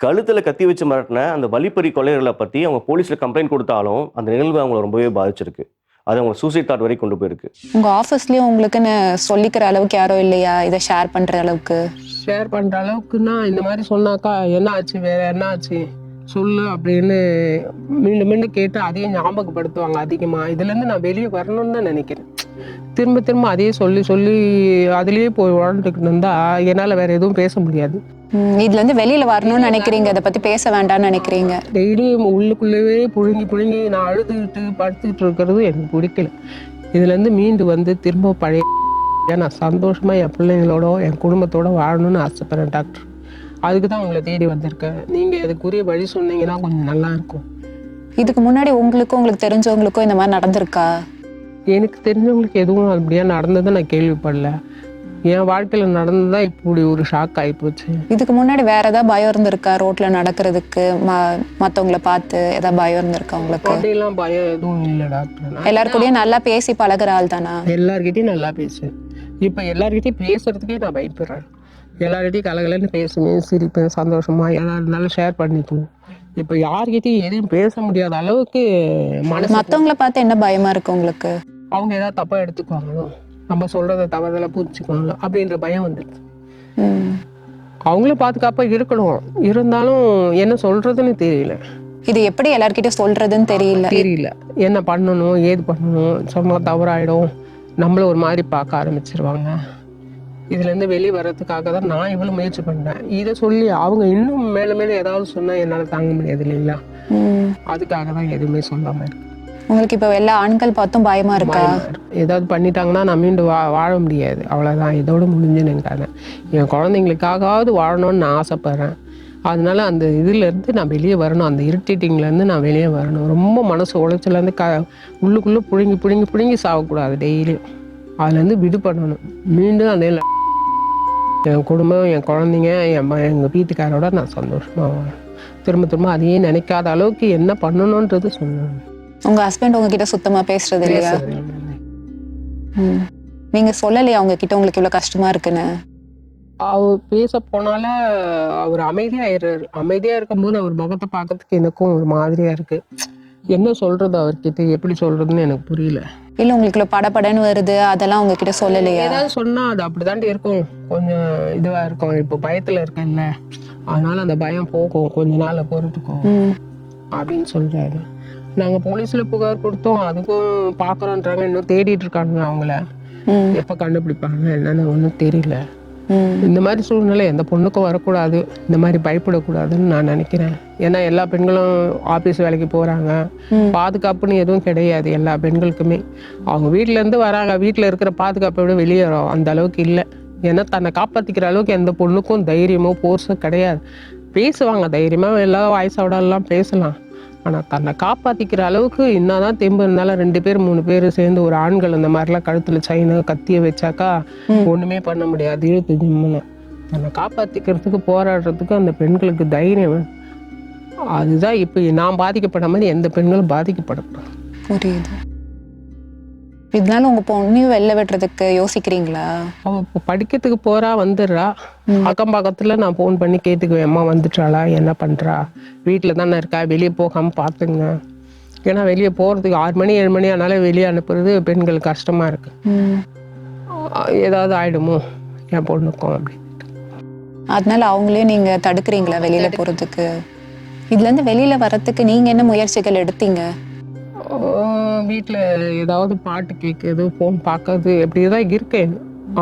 கழுத்துல கத்தி வச்சு மிரட்டின அந்த வழிப்பறி கொலைகளை பத்தி அவங்க போலீஸ்ல கம்ப்ளைண்ட் கொடுத்தாலும் அந்த நிகழ்வு அவங்களை ரொம்பவே பாதிச்சிருக்கு. அது அவங்க சூசைட் தாட் வரை கொண்டு போயிருக்கு. உங்க ஆபீஸ்லயும் உங்களுக்குன்னு சொல்லிக்கிற அளவுக்கு யாரும் இல்லையா? இதை ஷேர் பண்ற அளவுக்கு? ஷேர் பண்ற அளவுக்குன்னா இந்த மாதிரி சொன்னாக்கா என்ன ஆச்சு, வேற என்ன ஆச்சு சொல்லு அப்படின்னு மீண்டும் மீண்டும் கேட்டு அதையும் ஞாபகப்படுத்துவாங்க அதிகமா. இதுல இருந்து நான் வெளியே வரணும்னு தான் நினைக்கிறேன். திரும்ப திரும்ப அதையே சொல்லி சொல்லி அதுலயே போய் வாழ்ந்துக்கிட்டு இருந்தா என்னால வேற எதுவும் பேச முடியாது. இதுல இருந்து வெளியில வரணும்னு நினைக்கிறீங்க, அதை பத்தி பேச வேண்டாம்னு நினைக்கிறீங்க. டெய்லியும் உள்ளுக்குள்ளவே புழுங்கி புழுங்கி நான் அழுதுகிட்டு படுத்துக்கிட்டு இருக்கிறது எனக்கு பிடிக்கல. இதுல இருந்து மீண்டு வந்து திரும்ப பழைய நான் சந்தோஷமா என் பிள்ளைங்களோட என் குடும்பத்தோட வாழணும்னு ஆசைப்படுறேன் டாக்டர். அதுக்கு தான் உங்களை தேடி வந்திருக்கேன். நீங்க அதுக்குரிய வழி சொன்னீங்கன்னா கொஞ்சம் நல்லா இருக்கும். இதுக்கு முன்னாடி உங்களுக்கு தெரிஞ்சவங்களுக்கும் இந்த மாதிரி நடந்திருக்கா? எனக்கு தெரிஞ்சவங்களுக்கு எதுவும் அப்படியா நடந்ததை நான் கேள்விப்படல. என் வாழ்க்கையில நடந்ததுதான் இப்படி ஒரு ஷாக் ஆகிப்போச்சு. இதுக்கு முன்னாடி வேற ஏதாவது பயம் இருந்திருக்கா? ரோட்ல நடக்கிறதுக்கு மத்தவங்கள பார்த்து ஏதாவது பயம் இருந்திருக்கா உங்களுக்கு? அப்படியெல்லாம் பயம் எதுவும் இல்லை டாக்டர். எல்லாருக்கூடயும் நல்லா பேசி பழகுற ஆள் தானா? எல்லார்கிட்டையும் நல்லா பேசுவேன். இப்ப எல்லார்கிட்டையும் பேசுறதுக்கே நான் பயப்படுறேன். எல்லார்கிட்டையும் கலகலன்னு பேசுவேன், சிரிப்பேன், சந்தோஷமா எல்லாரும் ஷேர் பண்ணிக்குவோம். இப்ப யார்கிட்டையும் எதையும் பேச முடியாத அளவுக்கு மத்தவங்கள பார்த்து என்ன பயமா இருக்கு உங்களுக்கு? அவங்க ஏதாவது தப்பா எடுத்துக்குவாங்களோ, நம்ம சொல்றதை தவறுதலா புரிஞ்சுக்குவாங்களோ அப்படின்ற பயம் வந்துடுது. அவங்களும் பாதுகாப்பா இருக்கணும், இருந்தாலும் என்ன சொல்றதுன்னு தெரியல. இது எப்படி எல்லார்கிட்டயும் சொல்றதுன்னு தெரியல. என்ன பண்ணணும், ஏது பண்ணணும், சொன்னா தவறாயிடும், நம்மள ஒரு மாதிரி பார்க்க ஆரம்பிச்சிருவாங்க. இதுல இருந்து வெளியே வர்றதுக்காக தான் நான் இவ்வளவு முயற்சி பண்றேன். இதை சொல்லி அவங்க இன்னும் மேல மேல ஏதாவது சொன்னா என்னால தாங்க முடியாது இல்லைங்களா? அதுக்காக தான் எதுவுமே சொல்லாம இருக்கு. உங்களுக்கு இப்ப எல்லா ஆண்கள் பார்த்தும் பயமா இருக்கா? ஏதாவது பண்ணிட்டாங்கன்னா நான் மீண்டும் வாழ முடியாது, அவ்வளவுதான், இதோட முடிஞ்சுன்னு இருக்காங்க. என் குழந்தைங்களுக்காகவாவது வாழணும்னு நான் ஆசைப்படுறேன். அதனால அந்த இதுல இருந்து நான் வெளியே வரணும், அந்த இரிட்டேட்டிங்ல இருந்து நான் வெளியே வரணும். ரொம்ப மனசு உளைச்சல இருந்து உள்ளுக்குள்ள புழுங்கி புழுங்கி புழுங்கி சாகக்கூடாது. டெய்லியும் அதுல இருந்து விடு பண்ணணும். மீண்டும் அந்த என் குடும்பம், என் குழந்தைங்க, எங்க வீட்டுக்காரோட நான் சந்தோஷமா திரும்ப திரும்ப அதையே நினைக்காத அளவுக்கு என்ன பண்ணணும்ன்றது சொல்லணும். உங்க ஹஸ்பண்ட் உங்ககிட்ட சுத்தமா பேசுறது இல்லையா? நீங்க சொல்லலையா அவங்க கிட்ட உங்களுக்கு இவ்வளவு கஷ்டமா இருக்குன்னு? அவர் பேச போனால அவர் அமைதியாயிடுறாரு. அமைதியா இருக்கும்போது அவர் முகத்தை பார்க்கறதுக்கு எனக்கும் ஒரு மாதிரியா இருக்கு. என்ன சொல்றது அவர்கிட்ட, எப்படி சொல்றதுன்னு எனக்கு புரியல. இல்ல உங்களுக்கு படபடன்னு வருது, அதெல்லாம் உங்ககிட்ட சொல்லலையா? ஏதாவது சொன்னா அது அப்படிதாண்டி இருக்கும், கொஞ்சம் இதுவா இருக்கும். இப்போ பயத்துல இருக்கேன்ல, அதனால அந்த பயம் போகும், கொஞ்ச நாள்ல பொறுத்துக்கும் அப்படின்னு சொல்றாரு. நாங்க போலீஸ்ல புகார் கொடுத்தோம், அதுக்கும் பாக்குறோன்றாங்க. இன்னும் தேடிட்டு இருக்காங்க. அவங்கள எப்ப கண்டுபிடிப்பாங்க என்னன்னு ஒன்றும் தெரியல. இந்த மாதிரி சூழ்நிலை எந்த பொண்ணுக்கும் வரக்கூடாது, இந்த மாதிரி பயப்படக்கூடாதுன்னு நான் நினைக்கிறேன். ஏன்னா எல்லா பெண்களும் ஆபீஸ் வேலைக்கு போறாங்க, பாதுகாப்புன்னு எதுவும் கிடையாது எல்லா பெண்களுக்குமே. அவங்க வீட்டுல இருந்து வராங்க, வீட்டுல இருக்கிற பாதுகாப்பை விட வெளியே அந்த அளவுக்கு இல்லை. ஏன்னா தன்னை காப்பாத்திக்கிற அளவுக்கு எந்த பொண்ணுக்கும் தைரியமோ போர்ஸோ கிடையாது. பேசுவாங்க தைரியமா, எல்லா வாய்ஸோட எல்லாம் பேசலாம். ஆனா தன்னை காப்பாத்திக்கிற அளவுக்கு என்னதான் தெம்பு இருந்தாலும் 2 பேர் 3 பேர் சேர்ந்து ஒரு ஆண்கள் அந்த மாதிரிலாம் கழுத்துல செயினு கத்திய வச்சாக்கா ஒண்ணுமே பண்ண முடியாது. இழுத்து ஜிம்முன்னு தன்னை காப்பாத்திக்கிறதுக்கு போராடுறதுக்கு அந்த பெண்களுக்கு தைரியம். அதுதான் இப்ப நான் பாதிக்கப்பட மாதிரி எந்த பெண்களும் பாதிக்கப்படக்கூடாது. புரியுது. இதனால உங்க பொண்ணையும் வெளில விடுறதுக்கு யோசிக்கிறீங்களா? அவ இப்போ படிக்கிறதுக்கு போறா, வந்துடுறா. அக்கம் பக்கத்துல நான் போன் பண்ணி கேட்டுக்குவேன், அம்மா வந்துட்டாளா, என்ன பண்றா, வீட்டுல தானே இருக்கா, வெளியே போகாம பாத்துங்க. ஏன்னா வெளியே போறதுக்கு 6 மணி 7 மணி ஆனாலும் வெளியே அனுப்புறது பெண்களுக்கு கஷ்டமா இருக்கு. ஏதாவது ஆயிடுமோ என் பொண்ணுக்கும் அப்படின்னு. அதனால அவங்களே நீங்க தடுக்கிறீங்களா வெளியில போறதுக்கு? இதுல இருந்து வெளியில வர்றதுக்கு நீங்க என்ன முயற்சிகள் எடுத்தீங்க? வீட்டில் ஏதாவது பாட்டு கேட்குறது, ஃபோன் பார்க்கறது எப்படிதான் இருக்கேன்.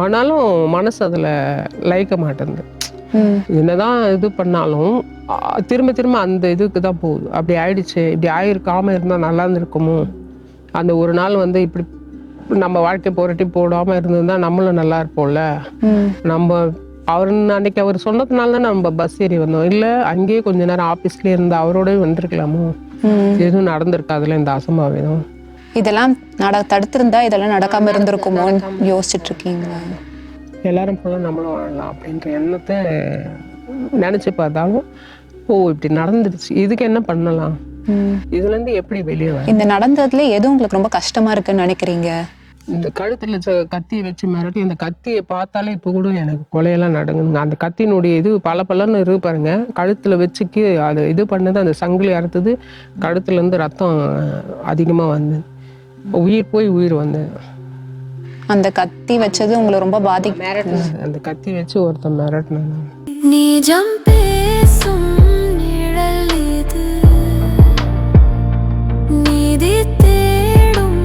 ஆனாலும் மனசு அதில் லயிக்க மாட்டேங்குது. என்னதான் இது பண்ணாலும் திரும்ப திரும்ப அந்த இதுக்கு தான் போகுது. அப்படி ஆயிடுச்சு, இப்படி ஆயிருக்காம இருந்தால் நல்லா இருந்திருக்குமோ, அந்த ஒரு நாள் வந்து இப்படி நம்ம வாழ்க்கை போராட்டி போடாமல் இருந்திருந்தா நம்மளும் நல்லா இருப்போம்ல. நம்ம அன்னைக்கு அவர் சொன்னதுனால தான் நம்ம பஸ் ஏறி வந்தோம். இல்லை அங்கேயே கொஞ்ச நேரம் ஆஃபீஸ்லேயே இருந்து அவரோடய வந்திருக்கலாமோ, எதுவும் நடந்திருக்காதுல இந்த அசம்பாவிதம். இதெல்லாம் தடுத்திருந்தா இதெல்லாம் நடக்காம இருந்திருக்குமோ யோசிச்சுட்டு இருக்கீங்களா? எல்லாரும் போல நம்மளும் வாழலாம் அப்படின்ற எண்ணத்தை நினைச்சு பார்த்தாலும் இப்படி நடந்துருச்சு, இதுக்கு என்ன பண்ணலாம், இதுல இருந்து எப்படி வெளியே வர? இந்த நடந்ததுல எது உங்களுக்கு ரொம்ப கஷ்டமா இருக்குன்னு நினைக்கிறீங்க? இந்த கழுத்துல கத்தியை வச்சு மிரட்டி, அந்த கத்தியை பார்த்தாலே இப்போ கூட எனக்கு கொலையெல்லாம் நடங்குதுங்க. அந்த கத்தியினுடைய இது பளபளன்னு இருக்கு பாருங்க, கழுத்துல வச்சுக்கு அது இது பண்ணது, அந்த சங்கிலி அறுத்தது, கழுத்துல இருந்து ரத்தம் அதிகமா வந்து உயிர் போய் உயிர் வந்து. அந்த கத்தி வச்சது உங்களை ரொம்ப மிரட்டினது, அந்த கத்தி வச்சு ஒருத்தன் மிரட்டினாங்க. நிஜம் பேசும் நிழல் இது, நீதி தேடும்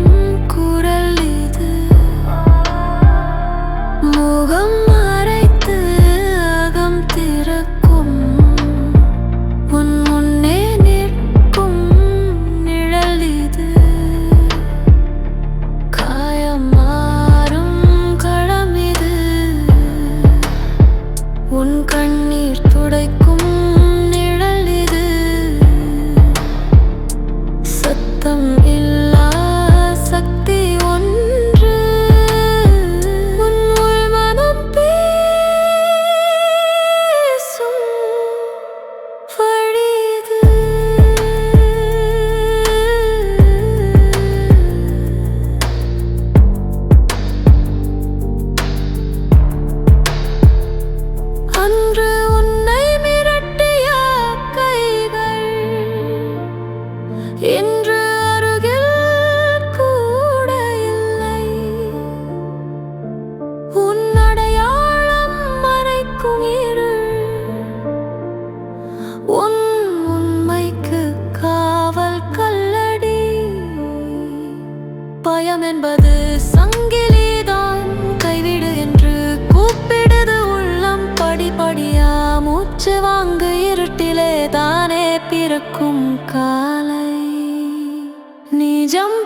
குரல் இது, முகம் மறைத்து அகம் திறக்கும், உன் முன்னே நிற்கும் நிழல் இது, காயம் மாறும் களம் இது, உன் கண்ணீர் துடைக்கும் நிழல் இது, சத்தம் இல்லா சக்தி ஒன்று, உன் உள் மனம் பேசும் வழி இது. அன்று உன்னை மிரட்டிய கைகள் இன்று அருகில் கூட இல்லை, உன் அடையாளம் மறைக்கும் இருள், உன் உண்மைக்கு காவல் கல்லடி, பயம் என்பது சங்கிலிதான், கைவிடு என்று கூப்பிடுது உள்ளம், படிப்படியா மூச்சு வாங்க இருட்டிலே தானே பிறக்கும் காலை, நிஜம்